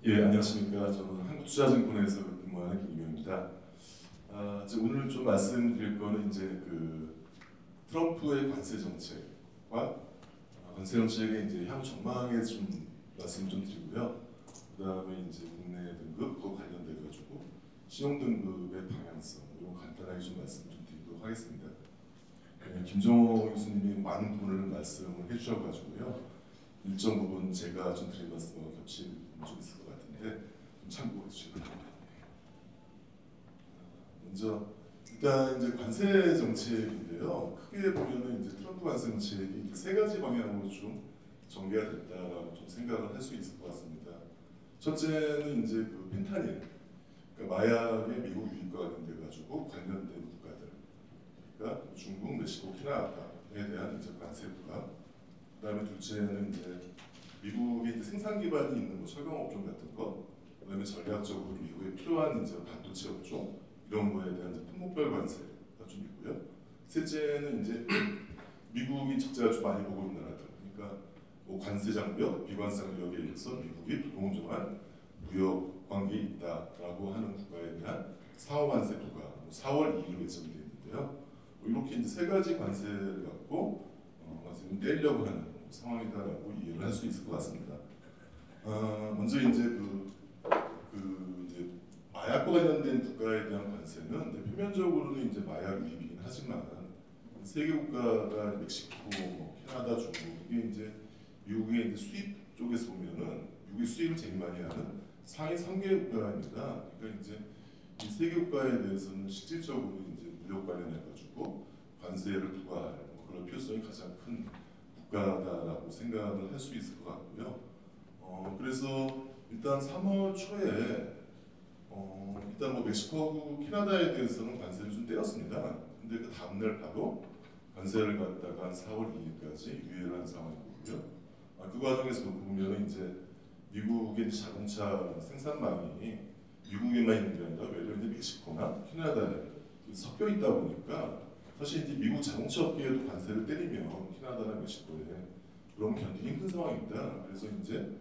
예, 안녕하십니까. 저는 한국투자증권에서 근무하는 김경입니다. 이제 오늘 좀 말씀드릴 거는 이제 트럼프의 관세 정책과 관세 정책의 이제 향후 전망에 좀 말씀 좀 드리고요. 그다음에 이제 국내 등급 그거 관련돼 가지고 신용 등급의 방향성 이런 간단하게 좀 말씀 좀 드리도록 하겠습니다. 김종호 교수님이 많은 부분을 말씀을 해주셔가지고요. 일정 부분 제가 좀 드린 말씀과 겹칠 부분이 좀 있을 것 같은데 좀 참고해 주시기 바랍니다. 먼저 일단 이제 관세 정책인데요. 크게 보면은 이제 트럼프 관세 정책이 이제 세 가지 방향으로 좀 전개가 됐다라고 좀 생각을 할 수 있을 것 같습니다. 첫째는 이제 펜타닐, 그러니까 마약의 미국 유입과 관련돼 가지고 관련된 국가들, 그러니까 중국, 멕시코, 캐나다에 대한 이제 관세 부과. 그다음에 둘째는 이제 미국의 이제 생산 기반이 있는 뭐 철강 업종 같은 거, 그다음에 전략적으로 미국에 필요한 이제 반도체 업종 이런 거에 대한 이제 품목별 관세가 좀 있고요. 셋째는 이제 미국이 적자가 좀 많이 보고 있는 나라들, 그러니까 뭐 관세 장벽, 비관세 장벽에 의해서 미국이 불공정한 무역 관계에 있다라고 하는 국가에 대한 상호 관세 부과, 4월 2일로 예정되어 있는데요. 뭐 이렇게 이제 세 가지 관세를 갖고 관세를 떼려고 하는 상황이다라고 이해를 할 수 있을 것 같습니다. 먼저 이제 이제 마약과 관련된 국가에 대한 관세는 이제 표면적으로는 이제 마약 유입이긴 하지만 세계 국가가 멕시코, 캐나다, 중국 이게 이제 미국의 이제 수입 쪽에서 보면은 미국의 수입을 제일 많이 하는 상위 3개 국가입니다. 그러니까 이제 이 세계 국가에 대해서는 실질적으로 이제 무역 관련해 가지고 관세를 부과할 그런 필요성이 가장 큰 국가다라고 생각을 할 수 있을 것 같고요. 그래서 일단 3월 초에 일단 뭐 멕시코하고 캐나다에 대해서는 관세를 좀 떼었습니다. 근데 그 다음날 바로 관세를 갖다가 한 4월 2일까지 유예를 한 상황이고요. 그 과정에서 보면 이제 미국의 이제 자동차 생산망이 미국에만 있는 게 아니라 외려 이제 멕시코나 캐나다에 섞여 있다 보니까 사실 이제 미국 자동차 업계에도 관세를 때리면 캐나다나 멕시코에 그럼 견디기 힘든 상황입니다. 그래서 이제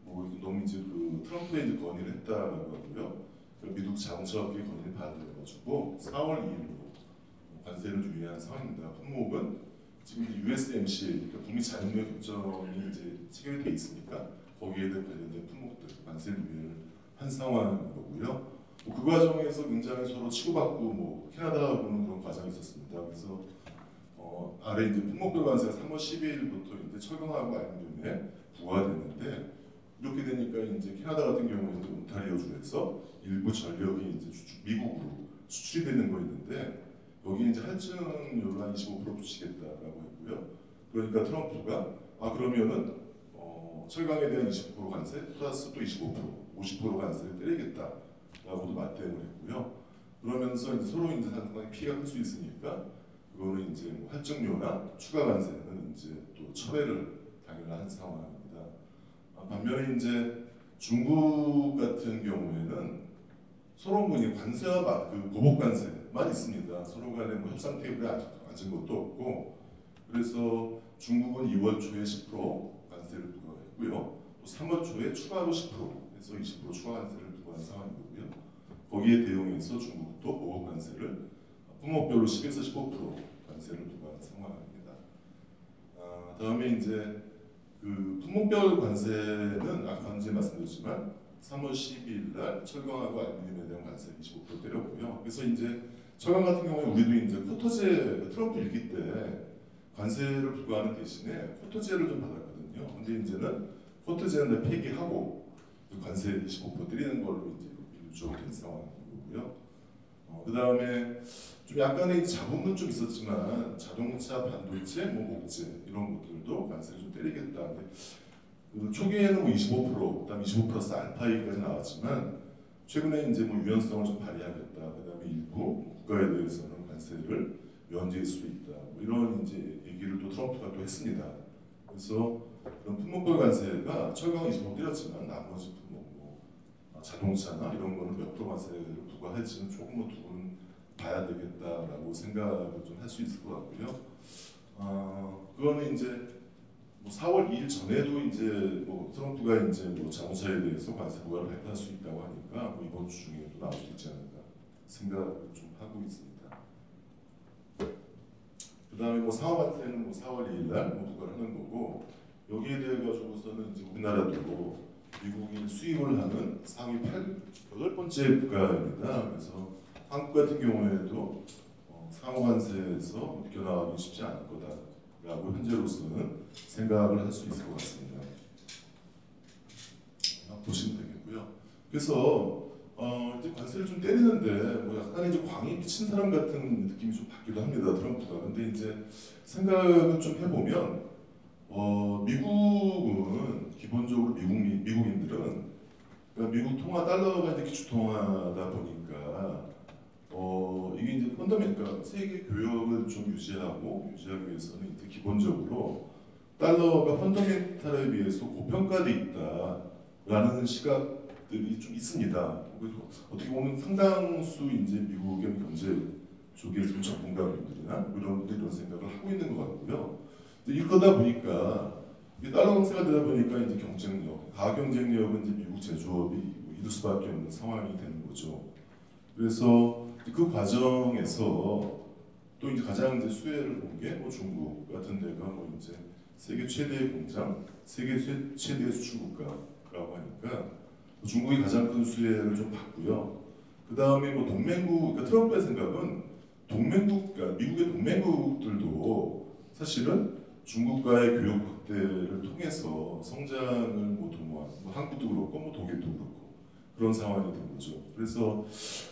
뭐 너무 이제 트럼프에 이제 건의를 했다라고 하고요. 미국 자동차 업계 건의를 받아가지고 4월 2일로 관세를 유예한 상황입니다. 품목은 지금 이제 USMCA, 그러니까 북미 자유무역 협정이 이제 체결이 돼 있으니까 거기에 대한 관련된 품목들 관세를 유예를 한 상황인 거고요. 그 과정에서 굉장히 서로 치고받고 뭐 캐나다하고는 그런 과정이 있었습니다. 그래서 아래 이제 품목별 관세가 3월 12일부터 이제 철강하고 알루미늄에 부과됐는데 이렇게 되니까 이제 캐나다 같은 경우에는 온타리오 주에서 일부 전력이 이제 미국으로 수출이 되는 거였는데 여기 이제 할증료를 한 25% 붙이겠다라고 했고요. 그러니까 트럼프가 그러면은 철강에 대한 20% 관세 플러스 또 25%, 50% 관세를 때리겠다라고도 맞대응을 했고요. 그러면서 이제 서로 이제 상당히 피해가 클 수 있으니까 그거는 이제 뭐 할증료나 추가 관세는 이제 또 철회를 당연한 상황입니다. 반면에 이제 중국 같은 경우에는 서로 뭐 관세와 보복 관세만 있습니다. 서로 간에 뭐 협상 테이블에 앉은 것도 없고 그래서 중국은 2월 초에 10% 관세를 부과했고요. 또 3월 초에 추가로 10%에서 20% 추가 관세를 부과한 상황이고요. 거기에 대응해서 중국도 보복 관세를 품목별로 10에서 15% 관세를 부과한 상황입니다. 다음에 이제 품목별 관세는 아까 관세 말씀드렸지만 3월 12일 날 철강하고 알루미늄에 대한 관세 25% 때렸고요. 그래서 이제 철강 같은 경우에 우리도 이제 쿼터제 트럼프 일기 때 관세를 부과하는 대신에 쿼터제를 좀 받았거든요. 근데 이제는 쿼터제는 폐기하고 관세 25% 때리는 걸로 이제 일조가 된 상황이고요. 그 다음에 좀 약간의 잡음은 좀 있었지만 자동차, 반도체, 뭐 목재 이런 것들도 관세를 좀 때리겠다. 초기에는 뭐 25%, 그다음 25% 플러스 알파이까지 나왔지만 최근에 이제 뭐 유연성을 좀 발휘하겠다. 그다음에 일부 국가에 대해서는 관세를 면제할 수 있다. 뭐 이런 이제 얘기를 또 트럼프가 또 했습니다. 그래서 그런 품목별 관세가 철강은 25% 때렸지만 나머지 품목, 뭐 자동차나 이런 거는 몇 프로 관세를 부과할지는 조금 뭐 두고는 봐야 되겠다라고 생각을 좀 할 수 있을 것 같고요. 그거는 이제 뭐 4월 2일 전에도 이제 뭐 트럼프가 이제 뭐 자동차에 대해서 관세 부과를 발표할 수 있다고 하니까 뭐 이번 주 중에도 나올 수 있지 않을까 생각을 좀 하고 있습니다. 그다음에 뭐 상호관세는 뭐 4월 2일 날뭐 부과를 하는 거고 여기에 대해 가지고서는 이제 우리나라도 미국이 수입을 하는 상위 8번째 국가입니다. 그래서 한국 같은 경우에도 상호관세에서 벗겨나가기 쉽지 않을 거다라고 현재로서는 생각을 할 수 있을 것 같습니다. 보시면 되겠고요. 그래서 이제 관세를 좀 때리는데 뭐 약간 이제 광이 미친 사람 같은 느낌이 좀 받기도 합니다. 트럼프가. 근데 이제 생각을 좀 해보면 미국은 기본적으로 미국인들은 그러니까 미국 통화 달러가 이제 기축 통화다 보니까 이게 이제 그러니까 세계 교역을 좀 유지하기 위해서는 이제 기본적으로 달러가 펀더멘탈에 비해서 고평가돼 있다라는 시각들이 좀 있습니다. 그래서 어떻게 보면 상당수 이제 미국의 경제 쪽에 좀 전문가분들이나 이런 분들이 이런 생각을 하고 있는 것 같고요. 이러다 보니까 달러 강세가 되다 보니까 이제 경쟁력, 가경쟁력은 이제 미국 제조업이 이룰 수밖에 없는 상황이 되는 거죠. 그래서 그 과정에서 또 이제 가장 이제 수혜를 본 게 뭐 중국 같은 데가 뭐 이제 세계 최대의 공장, 세계 최대의 수출국가라고 하니까 중국이 가장 큰 수혜를 좀 받고요. 그 다음에 뭐 동맹국, 그러니까 트럼프의 생각은 그러니까 미국의 동맹국들도 사실은 중국과의 교역 확대를 통해서 성장을 뭐 도모하는, 뭐 한국도 그렇고 뭐 독일도 그렇고 그런 상황이 된 거죠. 그래서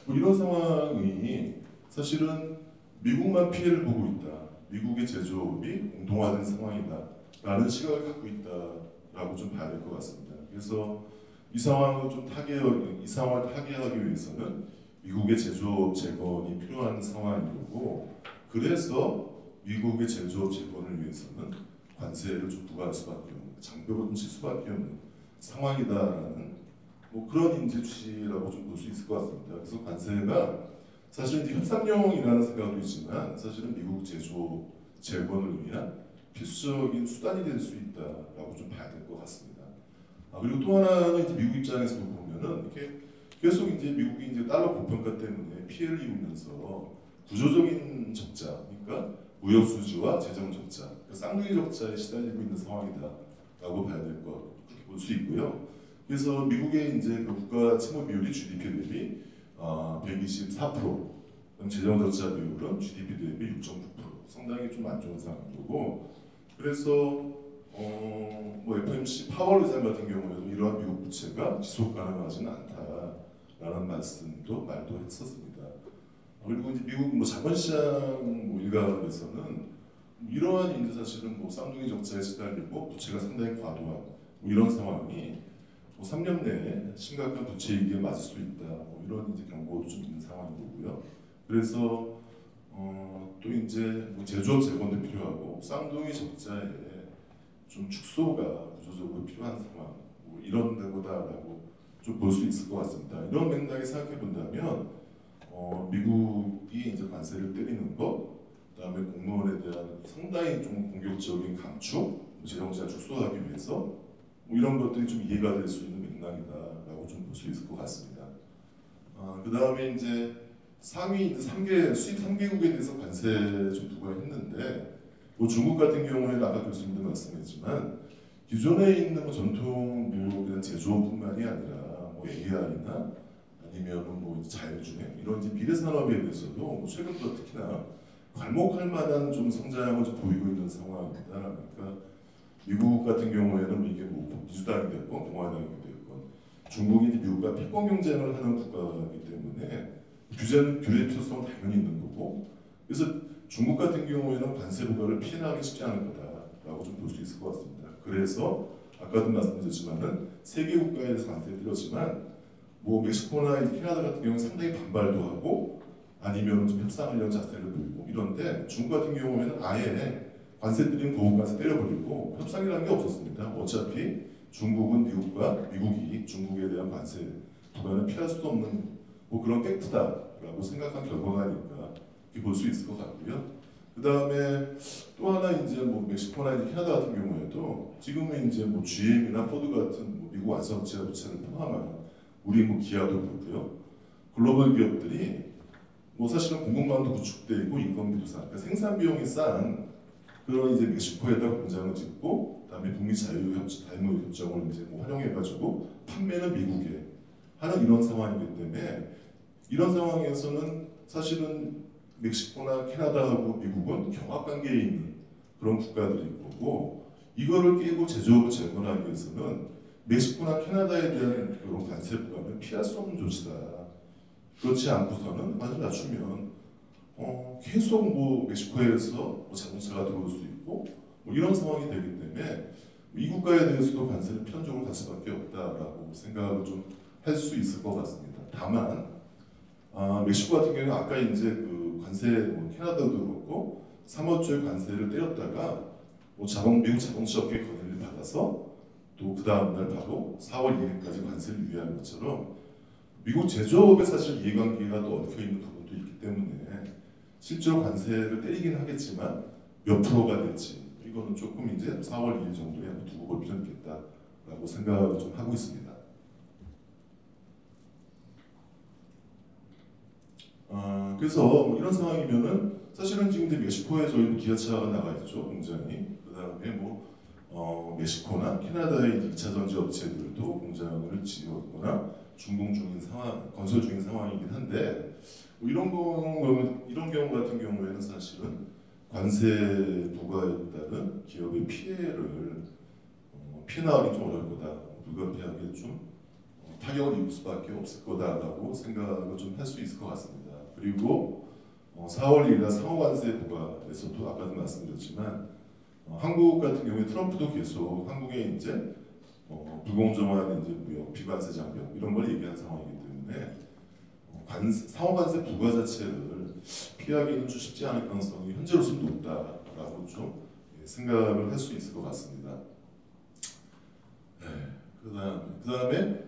뭐 이런 상황이 사실은 미국만 피해를 보고 있다. 미국의 제조업이 공동화된 상황이다라는 시각을 갖고 있다라고 좀 봐야 될 것 같습니다. 그래서 이 상황을 타개하기 위해서는 미국의 제조업 재건이 필요한 상황인 거고, 그래서 미국의 제조업 재건을 위해서는 관세를 좀 부과할 수밖에 없는, 장벽을 칠 수밖에 없는 상황이다라는 뭐 그런 이제 취지라고 좀 볼 수 있을 것 같습니다. 그래서 관세가 사실 이제 협상용이라는 생각도 있지만 사실은 미국 제조업 재건을 위한 필수적인 수단이 될 수 있다라고 좀 봐야 될 것 같습니다. 그리고 또 하나는 이제 미국 입장에서 보면은 이렇게 계속 이제 미국이 이제 달러 고평가 때문에 피해를 입으면서 구조적인 적자, 그러니까 무역 수지와 재정 적자, 그러니까 쌍둥이 적자에 시달리고 있는 상황이다라고 봐야 될 것, 그렇게 볼 수 있고요. 그래서 미국의 이제 그 국가 채무 비율이 GDP 대비 124%, 재정 적자 비율은 GDP 대비 6.9%, 상당히 좀 안 좋은 상황이고, 그래서 뭐 FMC 파월 의장 같은 경우에도 이러한 미국 부채가 지속 가능하지는 않다라는 말도 했었습니다. 그리고 이제 미국 뭐 자본시장 뭐 일각에서는 이러한 이제 사실은 뭐 쌍둥이 적자에 시달리고 부채가 상당히 과도한 뭐 이런 상황이 뭐 3년 내에 심각한 부채 위기에 맞을 수 있다. 뭐 이런 이제 경고도 좀 있는 상황인 거고요. 그래서 또 이제 뭐 제조업 재건도 필요하고 쌍둥이 적자에 좀 축소가 구조적으로 필요한 상황, 뭐 이런 데보다라고 좀 볼 수 있을 것 같습니다. 이런 맥락에 생각해 본다면 미국이 이제 관세를 때리는 것, 그다음에 공무원에 대한 상당히 좀 공격적인 감축, 재정자 축소하기 위해서 뭐 이런 것들이 좀 이해가 될 수 있는 맥락이다라고 좀 볼 수 있을 것 같습니다. 그다음에 이제 상위 이제 수입 3개국에 대해서 관세 좀 부과했는데, 뭐 중국 같은 경우에는 아까 교수님도 말씀했지만 기존에 있는 뭐 전통 그냥 제조업뿐만이 아니라 뭐 AI나 아니면 뭐 자율주행 이런 이제 미래 산업에 대해서도 뭐 최근 들어 특히나 괄목할 만한 좀 성장을 좀 보이고 있는 상황입니다. 그러니까 미국 같은 경우에는 뭐 이게 뭐 민주당이 됐건 공화당이 됐건 중국이 이제 미국과 패권 경쟁을 하는 국가이기 때문에 규제 필요성은 당연히 있는 거고, 그래서 중국 같은 경우에는 관세 부과를 피해나가기 쉽지 않을 거다라고 좀 볼 수 있을 것 같습니다. 그래서 아까도 말씀드렸지만은 세계 국가에서 관세를 들었지만 뭐 멕시코나 캐나다 같은 경우는 상당히 반발도 하고 아니면 좀 협상하려는 자세를 보이고 이런데, 중국 같은 경우에는 아예 관세 때리면 고관세 때려버리고 협상이라는 게 없었습니다. 어차피 중국은 미국이 중국에 대한 관세 부과는 피할 수 없는 뭐 그런 팩트다라고 생각한 결과가 아닐까 볼 수 있을 것 같고요. 그 다음에 또 하나 이제 뭐 멕시코나 이제 캐나다 같은 경우에도 지금은 이제 뭐 GM이나 포드 같은 뭐 미국 완성 자동차를 포함한 우리 뭐 기아도 그렇고요. 글로벌 기업들이 뭐 사실은 공급망도 구축돼 있고 인건비도 싸. 그러니까 생산 비용이 싼 그런 이제 멕시코에다 공장을 짓고 그다음에 북미 자유무역협정을 이제 뭐 활용해가지고 판매는 미국에 하는 이런 상황이기 때문에 이런 상황에서는 사실은 멕시코나 캐나다하고 미국은 경합관계에 있는 그런 국가들일 거고 이거를 깨고 제조업을 재건하기 위해서는 멕시코나 캐나다에 대한 그런 관세 부과는 피할 수 없는 조치다. 그렇지 않고서는 완전 낮추면 계속 뭐 멕시코에서 뭐 자동차가 들어올 수 있고 뭐 이런 상황이 되기 때문에 이 국가에 대해서도 관세를 필연적으로 갈 수밖에 없다라고 생각을 좀 할 수 있을 것 같습니다. 다만 멕시코 같은 경우는 아까 이제 그 관세 뭐 캐나다도 그렇고 3월 초에 관세를 때렸다가 뭐 미국 자동차 업계 건의를 받아서 또 그 다음 날 바로 4월 2일까지 관세를 유예한 것처럼 미국 제조업에 사실 이해관계가 또 얽혀 있는 부분도 있기 때문에 실제로 관세를 때리긴 하겠지만 몇 프로가 될지 이거는 조금 이제 4월 2일 정도에 한번 두고 볼 필요는 있겠다라고 생각을 좀 하고 있습니다. 그래서 뭐 이런 상황이면은 사실은 지금 이제 멕시코에 저희 기아차가 나가 있죠 공장이. 그다음에 뭐 멕시코나 캐나다의 2차 전지 업체들도 공장을 지었거나 준공 중인 상황, 건설 중인 상황이긴 한데 뭐 이런 경우 같은 경우에는 사실은 관세 부과에 따른 기업의 피해를 피해나가기 좀 어려울 거다, 불가피하게 좀 타격을 입을 수밖에 없을 거다라고 생각을 좀 할 수 있을 것 같습니다. 그리고 4월 2일 날 상호관세 부과에서도 아까도 말씀드렸지만 한국 같은 경우에 트럼프도 계속 한국에 이제 불공정한 이제 무역, 비관세 장벽 이런 걸 얘기한 상황이기 때문에 상호관세 부과 자체를 피하기는 좀 쉽지 않을 가능성이 현재로서는 높다라고 좀 생각을 할 수 있을 것 같습니다. 네, 그다음에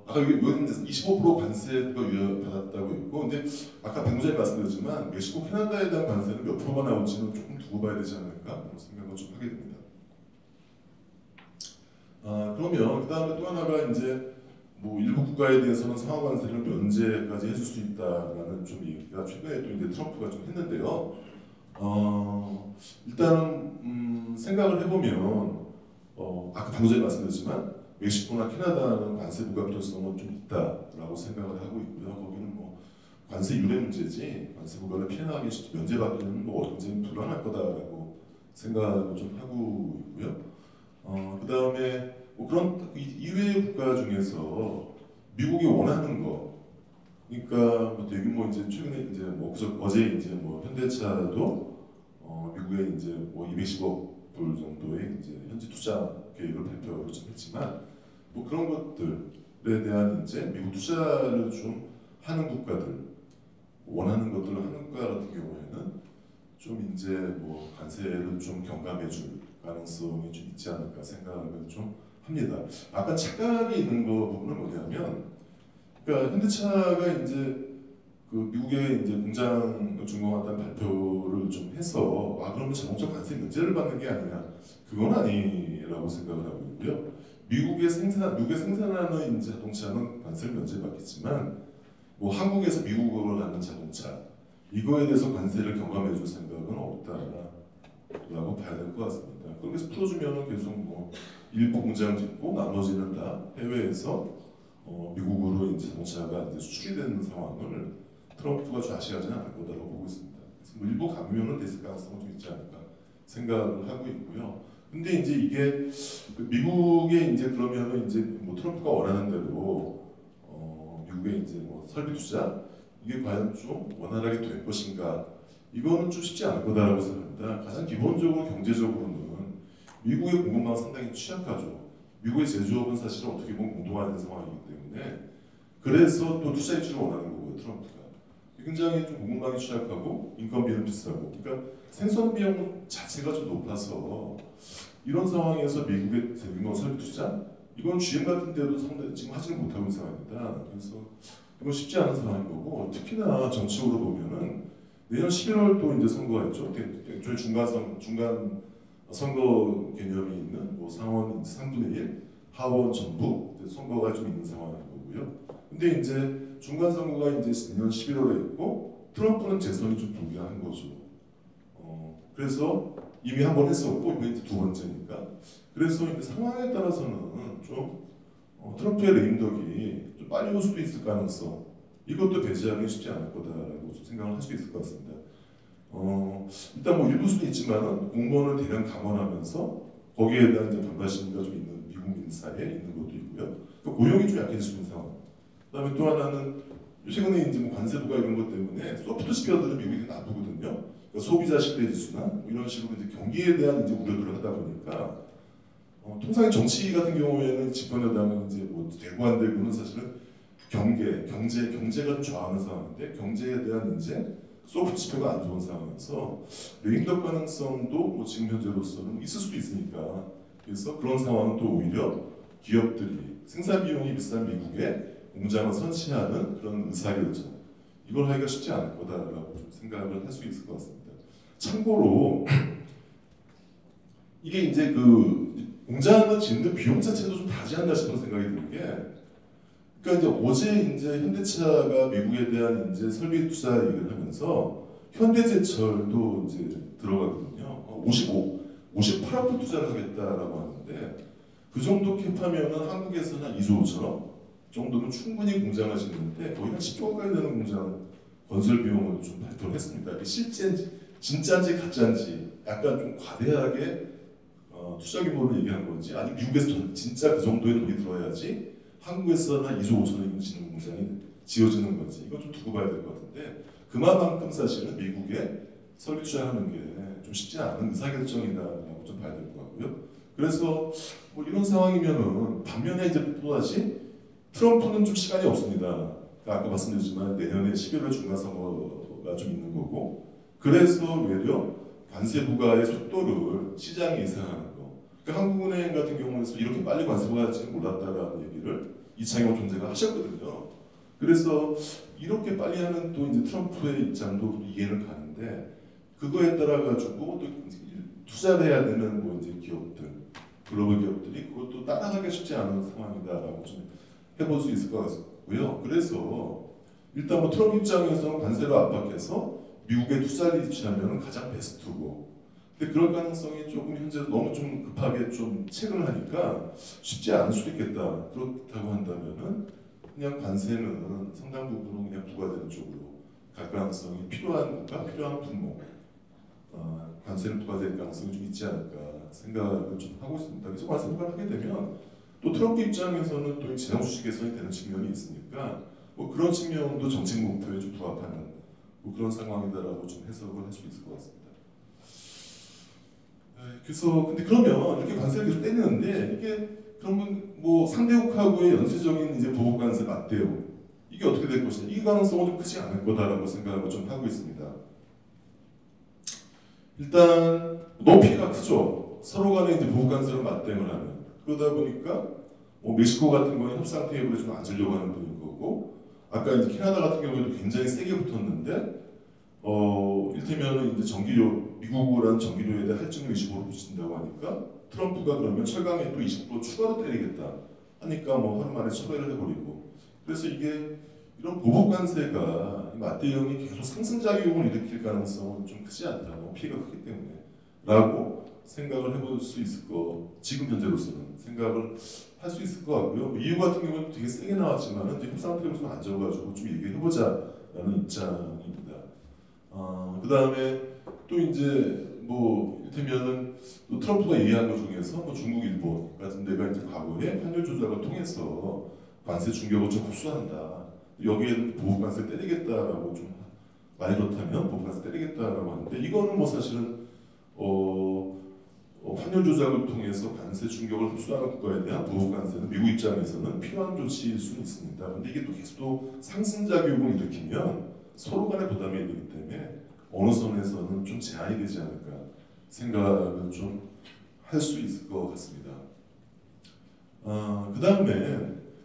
아까 여기 25% 관세가 받았다고 했고, 근데 아까 방금 전에 말씀드렸지만 멕시코, 캐나다에 대한 관세는 몇 프로가 나올지는 조금 두고 봐야 되지 않을까 그런 생각을 좀 하게 됩니다. 그러면 그 다음에 또 하나가 이제 뭐 일부 국가에 대해서는 상하관세를 면제까지 해줄 수 있다라는 좀 얘기가 최근에 또 이제 트럼프가 좀 했는데요. 일단은 생각을 해보면 아까 방금 전에 말씀드렸지만 멕시코나 캐나다는 관세 부과 필요성은 좀 있다라고 생각을 하고 있고요. 거기는 뭐 관세 유례 문제지 관세 부과를 피해나가기 면제받기는 뭐 굉장히 불안할 거다라고 생각을 좀 하고 있고요. 그 다음에 뭐 그런 이외의 국가 중에서 미국이 원하는 거, 그러니까 뭐 대규모 이제 최근에 이제 뭐 어제 이제 뭐 현대차도 미국에 이제 뭐 210억 불 정도의 이제 현지 투자 계획을 발표를 좀 했지만 뭐 그런 것들에 대한 이제 미국 투자를 좀 하는 국가들, 원하는 것들을 하는 국가 같은 경우에는 좀 이제 뭐 관세를 좀 경감해줄 가능성이 좀 있지 않을까 생각을 좀 합니다. 아까 착각이 있는 거 부분은 뭐냐면, 그러니까 현대차가 이제 그 미국의 이제 공장을 준공한다는 발표를 좀 해서 그러면 자동차 관세 면제를 받는 게 아니냐, 그건 아니라고 생각을 하고 있고요. 미국에 생산하는 이제 자동차는 관세를 면제받겠지만 뭐 한국에서 미국으로 가는 자동차 이거에 대해서 관세를 경감해줄 생각은 없다라고 봐야 될 것 같습니다. 그래서 풀어주면은 계속 뭐 일부 공장 짓고 나머지는 다 해외에서 미국으로 이제 자동차가 이제 수출이 되는 상황을 트럼프가 좌시하지는 않을 거다라고 보고 있습니다. 그래서 뭐 일부 감면은 됐을 가능성은 좀 있지 않을까 생각을 하고 있고요. 근데 이제 이게 미국에 이제 그러면은 이제 뭐 트럼프가 원하는 대로 미국의 이제 뭐 설비 투자 이게 과연 좀 원활하게 될 것인가, 이거는 좀 쉽지 않을 거다라고 생각합니다. 가장 기본적으로 경제적으로는 미국의 공급망 상당히 취약하죠. 미국의 제조업은 사실은 어떻게 보면 공동화된 상황이기 때문에 그래서 또 투자 유치를 원하는 거고요. 트럼프가 굉장히 좀 공급망이 취약하고 인건비는 비싸고, 그러니까 생산 비용 자체가 좀 높아서 이런 상황에서 미국의 대규모 설비 투자 이건 GM 같은 데도 상당히 지금 하지는 못하고 있는 상황입니다. 그래서 이건 쉽지 않은 상황인 거고, 특히나 정치적으로 보면은 내년 11월 또 이제 선거가 있죠. 저희 중간 선거 개념이 있는 뭐 상원 이제 3분의 1, 하원 전부 선거가 좀 있는 상황인 거고요. 근데 이제 중간 선거가 이제 내년 11월에 있고 트럼프는 재선이 좀 불가한 거죠. 그래서 이미 한 번 했었고 이번에 이제 두 번째니까. 그래서 이제 상황에 따라서는 좀 트럼프의 레임덕이 좀 빨리 올 수도 있을 가능성, 이것도 배제하기 쉽지 않을 거다라고 생각을 할 수 있을 것 같습니다. 일단 뭐 일부 수는 있지만 공무원을 대량 감원하면서 거기에 대한 이제 반발 심리가 좀 있는 미국민 사회에 있는 것도 있고요. 또 고용이 좀 약해질 수 있는 상황. 그다음에 또 하나는 최근에 이제 뭐 관세부가 이런 것 때문에 소프트 스피어들은 미국이 나쁘거든요. 그러니까 소비자 신뢰 지수나 뭐 이런 식으로 이제 경기에 대한 이제 우려들을 하다 보니까 통상 정치 같은 경우에는 집권 여당은 이제 뭐 되고 안 되고는 사실은 경제가 좀 좌우하는 상황인데 경제에 대한 이제 소프트 스피어가 안 좋은 상황에서 레임덕 가능성도 뭐 지금 현재로서는 있을 수도 있으니까 그래서 그런 상황은 또 오히려 기업들이 생산 비용이 비싼 미국에 공장을 선취하는 그런 의사결정 이걸 하기가 쉽지 않을 거다라고 좀 생각을 할 수 있을 것 같습니다. 참고로 이게 이제 그 공장을 짓는 비용 자체도 좀 다르지 않나 싶은 생각이 드는 게, 그러니까 이제 어제 이제 현대차가 미국에 대한 이제 설비 투자 얘기를 하면서 현대제철도 이제 들어가거든요. 58억 투자를 하겠다라고 하는데 그 정도 캡하면은 한국에서는 한 2조 5천억 정도면 충분히 공장을 짓는데 거의 한 10조 가까이 되는 공장 건설 비용을 좀 발표를 했습니다. 실제인지 진짜인지 가짜인지 약간 좀 과대하게 투자 규모를 얘기한 건지 아니 미국에서 진짜 그 정도의 돈이 들어야지 한국에서는 한 2조 5천억이면 짓는 공장이 지어지는 건지 이건 좀 두고 봐야 될 것 같은데 그만큼 사실은 미국에 설비 투자하는 게 좀 쉽지 않은 의사결정이다라고 좀 봐야 될 것 같고요. 그래서 뭐 이런 상황이면은 반면에 이제 또다시 트럼프는 좀 시간이 없습니다. 그러니까 아까 말씀드렸지만 내년에 11월 중간 선거가 좀 있는 거고 그래서 외려 관세 부과의 속도를 시장이 예상하는 거. 그러니까 한국은행 같은 경우는 이렇게 빨리 관세 부과할지 몰랐다라는 얘기를 이창용 총재가 하셨거든요. 그래서 이렇게 빨리 하는 또 이제 트럼프의 입장도 이해는 가는데 그거에 따라 가지고 또 투자를 해야 되는 뭐 이제 기업들, 글로벌 기업들이 그것도 따라가기 쉽지 않은 상황이다라고 좀 해볼 수 있을 것 같고요. 그래서 일단 뭐 트럼프 입장에서는 관세를 압박해서 미국에 투자를 유치하면 가장 베스트고, 근데 그럴 가능성이 조금 현재 너무 좀 급하게 좀 체결을 하니까 쉽지 않을 수도 있겠다. 그렇다고 한다면은 그냥 관세는 상당 부분은 그냥 부과되는 쪽으로 갈 가능성이 필요한 국가, 필요한 품목, 관세를 부과될 가능성이 좀 있지 않을까 생각을 좀 하고 있습니다. 그래서 관세 부과를 하게 되면 또 트럼프 입장에서는 또 재정 수지 개선이 되는 측면이 있으니까 뭐 그런 측면도 정책 목표에 좀 부합하는 뭐 그런 상황이다라고 좀 해석을 할 수 있을 것 같습니다. 그래서 근데 그러면 이렇게 관세를 계속 떼는데 이게 그러면 뭐 상대국하고의 연쇄적인 이제 보복 관세 맞대요. 이게 어떻게 될 것이냐? 이 가능성은 좀 크지 않을 거다라고 생각을 좀 하고 있습니다. 일단 높이가 크죠. 서로 간에 이제 보복 관세를 맞대응을 하면 그러다 보니까 뭐 멕시코 같은 경우는 협상 테이블에 좀 앉으려고 하는 분인 거고 아까 이제 캐나다 같은 경우에도 굉장히 세게 붙었는데 일테면은 이제 전기료 미국이란 전기료에 대한 할증을 25% 붙인다고 하니까 트럼프가 그러면 철강에 또 20% 추가로 때리겠다 하니까 뭐 하루 만에 처벌을 해버리고 그래서 이게 이런 보복 관세가 맞대응이 계속 상승작용을 일으킬 가능성은 좀 크지 않다. 뭐 피해가 크기 때문에 라고 생각을 해볼 수 있을 거 지금 현재로서는 생각을 할 수 있을 것 같고요. 이유 같은 경우는 되게 세게 나왔지만 이제 협상 테이블에 좀 앉아가지고 좀 얘기해보자라는 입장입니다. 그 다음에 또 이제 뭐 이를테면은 또 트럼프가 얘기한 것 중에서 뭐 중국, 일본 같은 데가 이제 과거에 환율 조작을 통해서 관세 충격을 좀 흡수한다. 여기에는 보복 관세 때리겠다라고 좀 말 그렇다면 보복 관세 때리겠다라고 하는데 이거는 뭐 사실은 환율 조작을 통해서 관세 충격을 흡수하는 국가에 대한 보복 관세는 미국 입장에서는 필요한 조치일 수는 있습니다. 그런데 이게 또 계속 또 상승작용을 일으키면 서로 간의 부담이 되기 때문에 어느 선에서는 좀 제한이 되지 않을까 생각을 좀 할 수 있을 것 같습니다. 그 다음에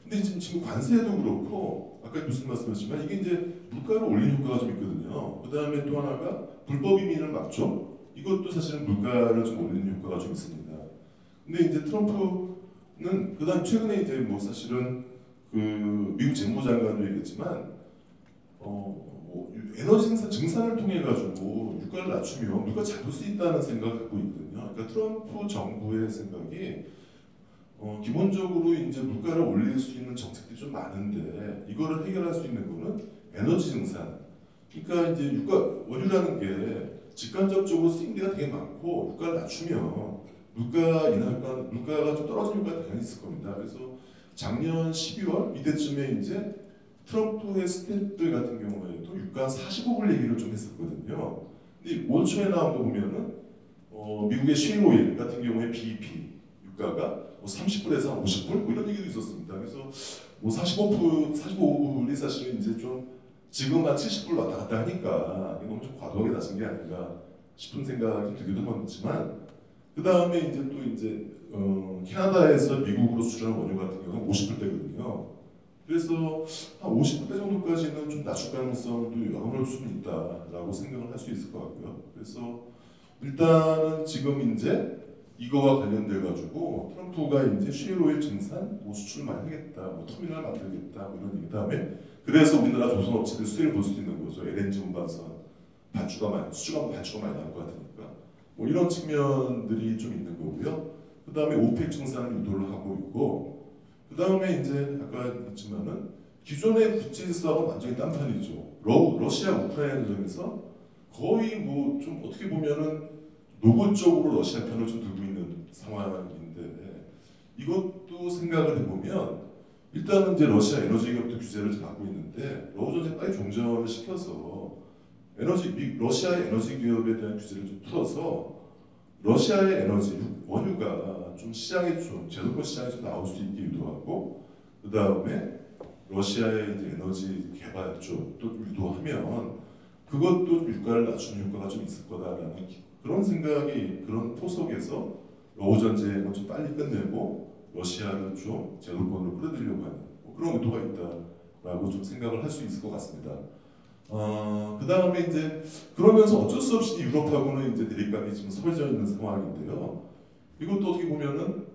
근데 근데 지금 관세도 그렇고 아까 무슨 말씀하셨지만 이게 이제 물가를 올리는 효과가 좀 있거든요. 그 다음에 또 하나가 불법 이민을 막죠. 이것도 사실은 물가를 좀 올리는 효과가 좀 있습니다. 근데 이제 트럼프는 그다음 최근에 이제 뭐 사실은 그 미국 재무장관도 얘기했지만 뭐 에너지 증산을 통해 가지고 유가를 낮추면 물가 잡을 수 있다는 생각을 갖고 있거든요. 그러니까 트럼프 정부의 생각이 기본적으로 이제 물가를 올릴 수 있는 정책들이 좀 많은데 이거를 해결할 수 있는 거는 에너지 증산. 그러니까 이제 원유라는 게 직간접적으로 쓰임대가 되게 많고 유가를 낮추면 물가가 좀 떨어지는 효과가 당연히 있을 겁니다. 그래서 작년 12월 이때쯤에 이제 트럼프의 스태프들 같은 경우에도 유가 45불 얘기를 좀 했었거든요. 근데 올 초에 나온 거 보면은 미국의 쉐일 같은 경우에 BEP 유가가 뭐 30불에서 50불 뭐 이런 얘기도 있었습니다. 그래서 뭐 45불이 사실은 이제 좀 지금 한 70불 왔다 갔다 하니까 이게 너무 좀 과도하게 낮은 게 아닌가 싶은 생각이 들기도 하지만 그 다음에 이제 또 이제 캐나다에서 미국으로 수출하는 원유 같은 경우는 50불대거든요. 그래서 한 50불대 정도까지는 좀 낮출 가능성도 열어놓을 수는 있다라고 생각을 할 수 있을 것 같고요. 그래서 일단은 지금 이제 이거와 관련돼 가지고 트럼프가 이제 쉐일오일 증산, 뭐 수출 많이 하겠다, 뭐 터미널 만들겠다, 뭐 이런 얘기. 다음에 그래서 우리나라 조선업체들 수혜를 볼 수 있는 거죠. LNG 운반선 수주가 많이 나올 것 같으니까. 뭐 이런 측면들이 좀 있는 거고요. 그 다음에 오펙 증산을 유도를 하고 있고, 그 다음에 이제 아까 했지만은 기존의 국제 질서하고 완전히 딴판이죠. 러시아 우크라이나 전에서 거의 뭐 좀 어떻게 보면은 노골적으로 러시아 편을 좀 들고 있는 상황인데 이것도 생각을 해보면 일단은 이제 러시아 에너지 기업도 규제를 받고 있는데 러우전에 빨리 종전을 시켜서 러시아의 에너지 기업에 대한 규제를 좀 풀어서 러시아의 에너지 원유가 좀 시장에 좀 제도권 시장에 좀 나올 수 있게 유도하고 그 다음에 러시아의 이제 에너지 개발 쪽도 유도하면 그것도 유가를 낮추는 효과가 좀 있을 거다라는 그런 생각이 그런 토속에서 러우 전쟁을 좀 빨리 끝내고 러시아를 좀 제도권으로 끌어들이려고 하는 뭐 그런 의도가 있다라고 좀 생각을 할 수 있을 것 같습니다. 그 다음에 이제 그러면서 어쩔 수 없이 유럽하고는 이제 대립각이 좀 서해져 있는 상황인데요. 이것도 어떻게 보면은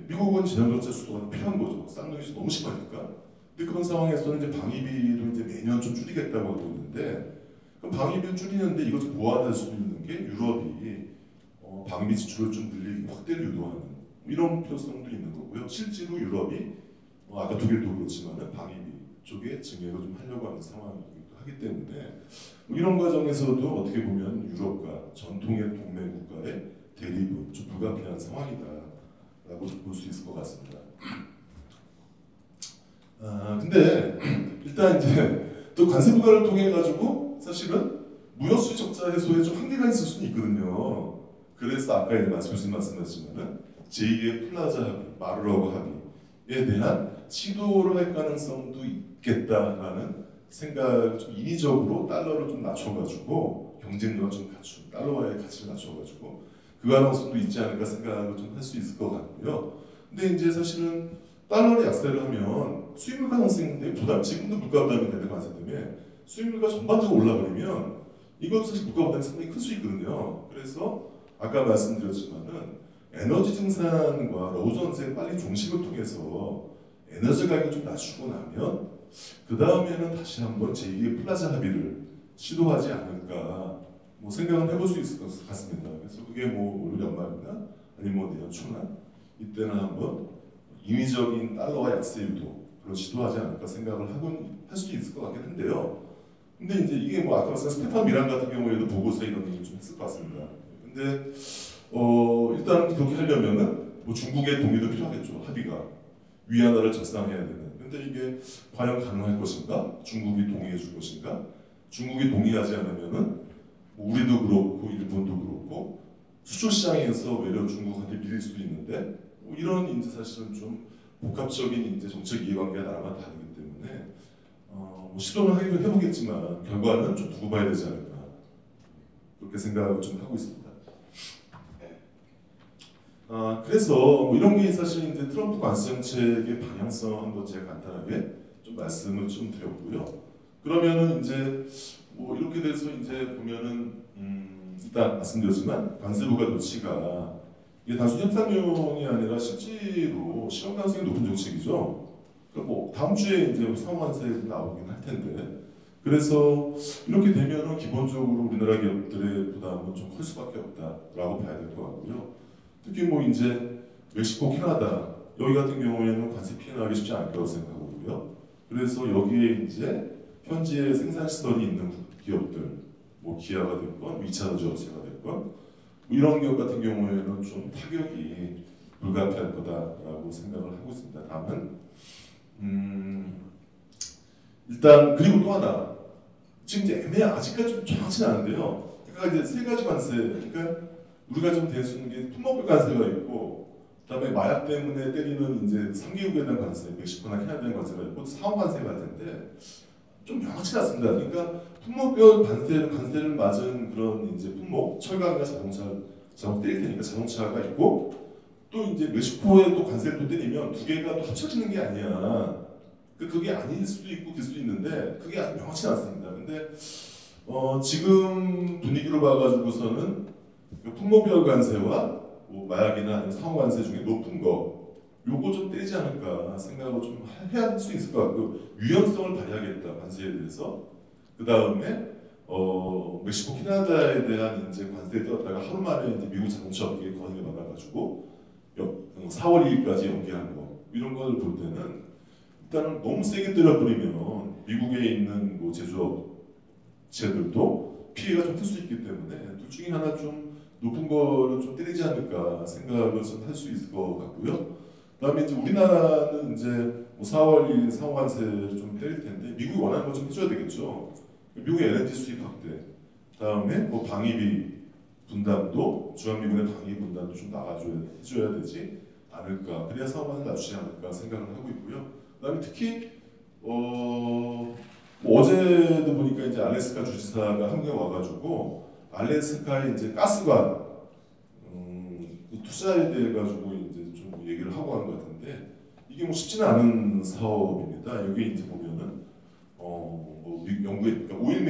미국은 재정적자 수도가 필요한 거죠. 쌍둥이 너무 심하니까. 근데 그런 상황에서는 이제 방위비도 이제 매년 좀 줄이겠다고 하고 있는데 그럼 방위비를 줄이는데 이것 좀 보완할 수 있는 게 유럽이 방위비 지출을 좀 늘리기 확대를 유도하는 이런 필요성도 있는 거고요. 실제로 유럽이 아까 독일도 그렇지만은 방위비 쪽에 증액을 좀 하려고 하는 상황이기도 하기 때문에 뭐 이런 과정에서도 어떻게 보면 유럽과 전통의 동맹 국가의 대립은 좀 불가피한 상황이다라고 볼 수 있을 것 같습니다. 근데 일단 이제 또 관세 부과를 통해 가지고 사실은 무역 수지 적자 해소에 좀 한계가 있을 수는 있거든요. 그래서 아까 이제 말씀하셨지만은 제2의 플라자 합의, 마르러거 합의에 대한 시도를 할 가능성도 있겠다라는 생각, 좀 인위적으로 달러를 좀 낮춰가지고 경쟁력을 좀 갖춘 달러와의 가치를 낮춰가지고 그 가능성도 있지 않을까 생각을 좀 할 수 있을 것 같고요. 근데 이제 사실은 달러를 약세를 하면 수입 물가 상승인데 부담, 지금도 물가 부담이 되는 관세 때문에 수입 물가 전반적으로 올라버리면 이것도 사실 물가 부담이 상당히 클 수 있거든요. 그래서 아까 말씀드렸지만은 에너지 증산과 러우전세 빨리 종식을 통해서 에너지 가격을 좀 낮추고 나면 그 다음에는 다시 한번 제2의 플라자 합의를 시도하지 않을까 뭐 생각을 해볼 수 있을 것 같습니다. 그래서 그게 뭐 올 연말이나 아니면 뭐 내년 초나 이때는 한번 인위적인 달러와 약세 유도 그런 시도하지 않을까 생각을 할 수도 있을 것 같긴 한데요. 근데 이제 이게 뭐 아까 말씀 스테판 미란 같은 경우에도 보고서 이런 얘기 좀 했을 것 같습니다. 근데 일단 그렇게 하려면은 뭐 중국의 동의도 필요하겠죠. 합의가 위안화를 절상해야 되는. 근데 이게 과연 가능할 것인가? 중국이 동의해 줄 것인가? 중국이 동의하지 않으면은 뭐 우리도 그렇고 일본도 그렇고 수출 시장에서 외려 중국한테 밀릴 수도 있는데 뭐 이런 이제 사실은 좀 복합적인 이제 정책 이해관계가 나라마다 다르기 때문에 뭐 시도는 하기도 해보겠지만 결과는 좀 두고 봐야 되지 않을까 그렇게 생각을 좀 하고 있습니다. 그래서 뭐 이런 게 사실 이제 트럼프 관세 정책의 방향성 한번 제가 간단하게 좀 말씀을 좀 드렸고요. 그러면은 이제 뭐 이렇게 돼서 이제 보면은 일단 말씀드렸지만 관세부가 조치가 이게 단순 협상용이 아니라 실제로 실현 가능성이 높은 정책이죠. 그러니까 뭐 다음 주에 이제 상호관세 나오긴 할 텐데 그래서 이렇게 되면은 기본적으로 우리나라 기업들의 부담은 좀 클 수밖에 없다라고 봐야 될 것 같고요. 특히 뭐 이제 멕시코, 캐나다 여기 같은 경우에는 관세 피해 나기 쉽지 않을 거라고 생각하고요. 그래서 여기에 이제 현지에 생산 시설이 있는 기업들, 뭐 기아가 됐건, 위차전지 업체가 됐건, 뭐 이런 기업 같은 경우에는 좀 타격이 불가피할 거다라고 생각을 하고 있습니다. 다만 일단 그리고 또 하나 지금 이제 아직까지 좀 정확치는 않은데요. 그러니까 이제 세 가지 관세, 그러니까 우리가 좀 대수는 게 품목별 관세가 있고, 그다음에 마약 때문에 때리는 이제 3개국에 대한 관세, 멕시코나 캐나다에 대한 관세가 있고, 상호 관세가 할 텐데 좀 명확치 않습니다. 그러니까 품목별 관세를 맞은 그런 이제 품목, 철강이나 자동차 때릴 테니까 자동차가 있고, 또 이제 멕시코에 또 관세를 또 때리면 두 개가 또 합쳐지는 게 아니야. 그게 아닐 수도 있고 될 수도 있는데 그게 아주 명확치 않습니다. 근데 지금 분위기로 봐가지고서는 품목별 관세와 뭐 마약이나 아니면 상호 관세 중에 높은 거 요거 좀 떼지 않을까 생각을 좀 해야 할 수 있을 것 같고 유연성을 발휘하겠다 관세에 대해서 그 다음에 멕시코 캐나다에 대한 이제 관세를 떼었다가 하루 만에 이제 미국 자동차 업계에 건의를 받아가지고 4월 2일까지 연기한 거 이런 걸 볼 때는 일단은 너무 세게 때려버리면 미국에 있는 뭐 제조업체들도 피해가 좀 클 수 있기 때문에 둘 중에 하나 좀 높은 거를 좀 때리지 않을까 생각을 좀 할 수 있을 것 같고요. 그다음에 이제 우리나라는 이제 뭐 4월 2일 상호관세를 좀 때릴 텐데 미국이 원하는 거 좀 해줘야 되겠죠. 미국의 LNG 수입 확대, 그다음에 뭐 방위비 분담도 중앙미군의 방위 분담도 좀 해줘야 되지 않을까. 그래야 상호관세 낮추지 않을까 생각을 하고 있고요. 그다음에 특히 뭐 어제도 보니까 이제 알래스카 주지사가 한국에 와가지고 알래스카의 이제 가스관 투자에 대해 가지고 이제 좀 얘기를 하고 하는 것 같은데 이게 뭐 쉽지는 않은 사업입니다. 여기 이제 보면은 뭐 영국의 그러니까 오일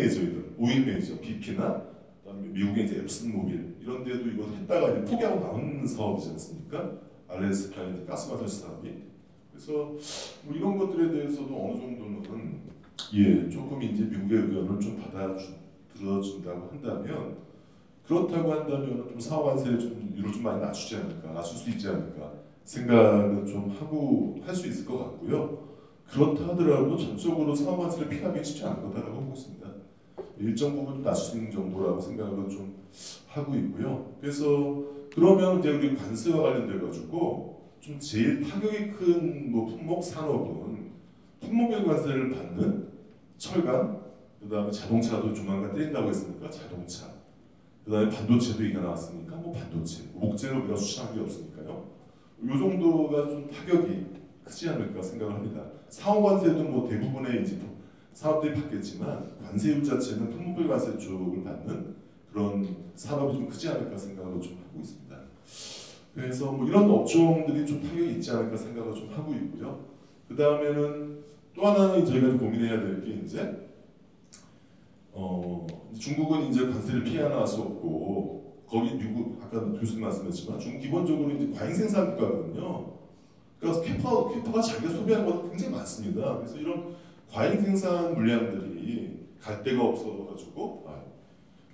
메이저 BP나 그다음에 미국의 이제 앱슨모빌 이런 데도 이거 했다가 이제 포기하고 나온 사업이지 않습니까? 알래스카의 이제 가스관 설치 사업이. 그래서 뭐 이런 것들에 대해서도 어느 정도는 조금 이제 미국의 의견을 좀 들어준다고 한다면 그렇다고 한다면 좀 상호관세를 좀 유로 좀 많이 낮추지 않을까, 낮출 수 있지 않을까 생각을 좀 하고 할 수 있을 것 같고요. 그렇다 하더라도 전적으로 상호관세를 피하기 쉽지 않을 거다라고 보고 있습니다. 일정 부분 좀 낮출 수 있는 정도라고 생각을 좀 하고 있고요. 그래서 그러면 이제 우리 관세와 관련돼 가지고 좀 제일 타격이 큰 뭐 품목 산업은 품목별 관세를 받는 철강, 그다음에 자동차도 조만간 때린다고 했으니까 자동차, 그다음에 반도체도 얘기가 나왔으니까 뭐 반도체, 목재를 우리가 수출한 게 없으니까요. 이 정도가 좀 타격이 크지 않을까 생각을 합니다. 상호관세도 뭐 대부분의 이제 산업들이 받겠지만 관세율 자체는 품목별 관세 쪽을 받는 그런 산업이 좀 크지 않을까 생각을 좀 하고 있습니다. 그래서 뭐 이런 업종들이 좀 타격이 있지 않을까 생각을 좀 하고 있고요. 그 다음에는 또 하나는 저희가 좀 고민해야 될 게 이제 중국은 이제 관세를 피해 나갈 수 없고 거기 미국 아까 교수님 말씀하셨지만 중국 기본적으로 이제 과잉 생산 국가거든요. 그래서 캐파가 자기가 소비하는 것도 굉장히 많습니다. 그래서 이런 과잉 생산 물량들이 갈 데가 없어가지고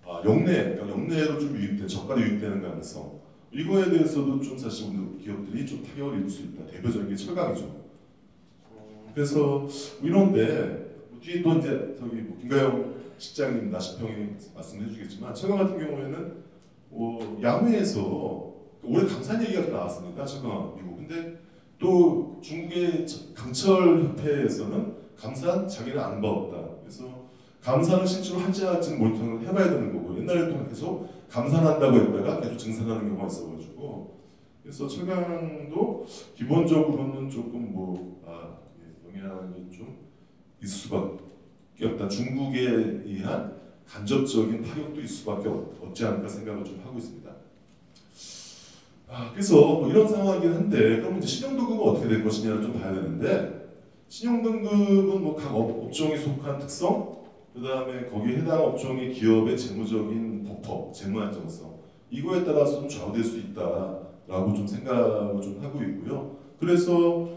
그러니까 영내로 좀 유입된 저가로 유입되는 가능성 이거에 대해서도 좀 사실 우리 기업들이 좀 타격을 입을 수 있다. 대표적인 게 철강이죠. 그래서 이런데 뒤에 또 이제 저기 뭐 김가영 실장님 나시평이 말씀해 주겠지만 철강 같은 경우에는 야외에서 올해 강산 얘기가 좀 나왔습니다. 철강 미국. 근데 또 중국의 강철협회에서는 강산 자기는 안 봐왔다. 그래서 감산을 실제로 할지 안 할지는 모니터링을 해봐야 되는 거고 옛날에 또 계속 감산한다고 했다가 계속 증산하는 경우가 있어가지고 그래서 철강도 기본적으로는 조금 영향이 좀 있을 수밖에 없다. 중국에 의한 간접적인 타격도 있을 수밖에 없지 않을까 생각을 좀 하고 있습니다. 그래서 뭐 이런 상황이긴 한데 그럼 이제 신용등급은 어떻게 될 것이냐를 좀 봐야 되는데 신용등급은 뭐 각 업종에 속한 특성, 그 다음에 거기에 해당 업종의 기업의 재무적인 버퍼, 재무 안정성 이거에 따라서 좀 좌우될 수 있다라고 좀 생각을 좀 하고 있고요. 그래서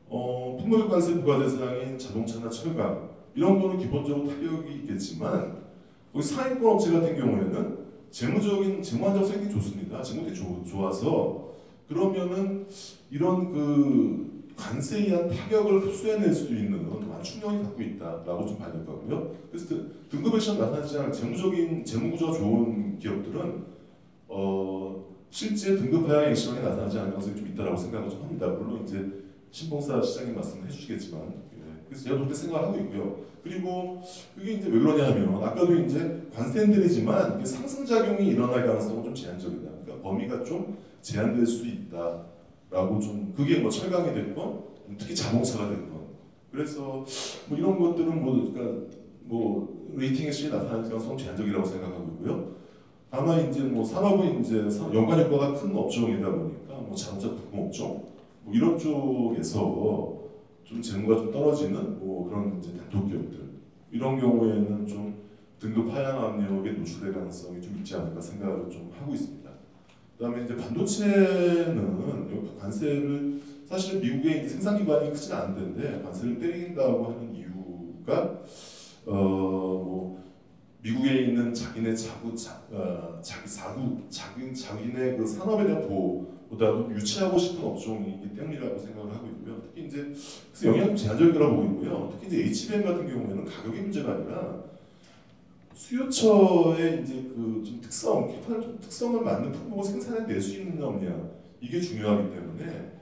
풍물관세 부과 대상인 자동차나 철강 이런 거는 기본적으로 타격이 있겠지만 거기 상위권 업체 같은 경우에는 재무 안정성이 좋습니다. 재무들이 좋아서 그러면은 이런 그 관세에 의한 타격을 흡수해낼 수 있는 완충력이 갖고 있다라고 좀 봐야 될 것 같고요. 그래서 등급 액션 나타나지 않은 재무 구조가 좋은 기업들은 실제 등급 하향 액션이 나타나지 않을 가능성이 좀 있다라고 생각을 좀 합니다. 물론 이제 신봉사 시장님 말씀을 해주시겠지만, 그래서 제가 그렇게 생각을 하고 있고요. 그리고 그게 이제 왜 그러냐면 아까도 이제 관세 인들이지만 상승 작용이 일어날 가능성은 좀 제한적이다. 그러니까 범위가 좀 제한될 수 있다라고 좀 그게 뭐 철강이 됐건 특히 자동차가 됐건 그래서 뭐 이런 것들은 뭐 레이팅 액션이 나타날 가능성은 제한적이라고 생각하고 있고요. 다만 이제 뭐 산업은 이제 연관 효과가 큰 업종이다 보니까 뭐 자동차 부품 업종 뭐 이런 쪽에서 좀 재무가 좀 떨어지는 뭐 그런 이제 단독 기업들 이런 경우에는 좀 등급 하향 압력에 노출될 가능성이 좀 있지 않을까 생각을 좀 하고 있습니다. 그다음에 이제 반도체는 관세를 사실 미국의 이제 생산 기반이 크지는 않은데 관세를 때린다고 하는 이유가 뭐 미국에 있는 자기네 자기네 그 산업에 대한 보호보다도 유치하고 싶은 업종이기 때문이라고 생각을 하고 있고요. 특히 이제 그래서 영향이 좀 제한적일 거라고 보고 있고요. 특히 이제 HBM 같은 경우에는 가격의 문제가 아니라 수요처의 이제 그 좀 기타의 좀 특성을 맞는 품목을 생산해낼 수 있는 없냐 이게 중요하기 때문에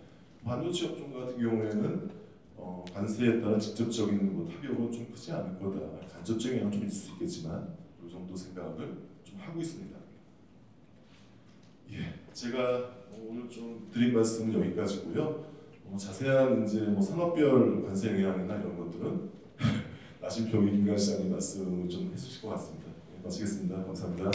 반도체 업종 같은 경우에는 관세에 따른 직접적인 뭐 타격은 좀 크지 않을 거다. 간접적인 영향은 좀 있을 수 있겠지만 이 정도 생각을 좀 하고 있습니다. 예, 제가 오늘 좀 드린 말씀은 여기까지고요. 자세한 이제 뭐 산업별 관세 영향이나 이런 것들은 나심표 김관 시장님 말씀을 좀 해주실 것 같습니다. 네, 마치겠습니다. 감사합니다.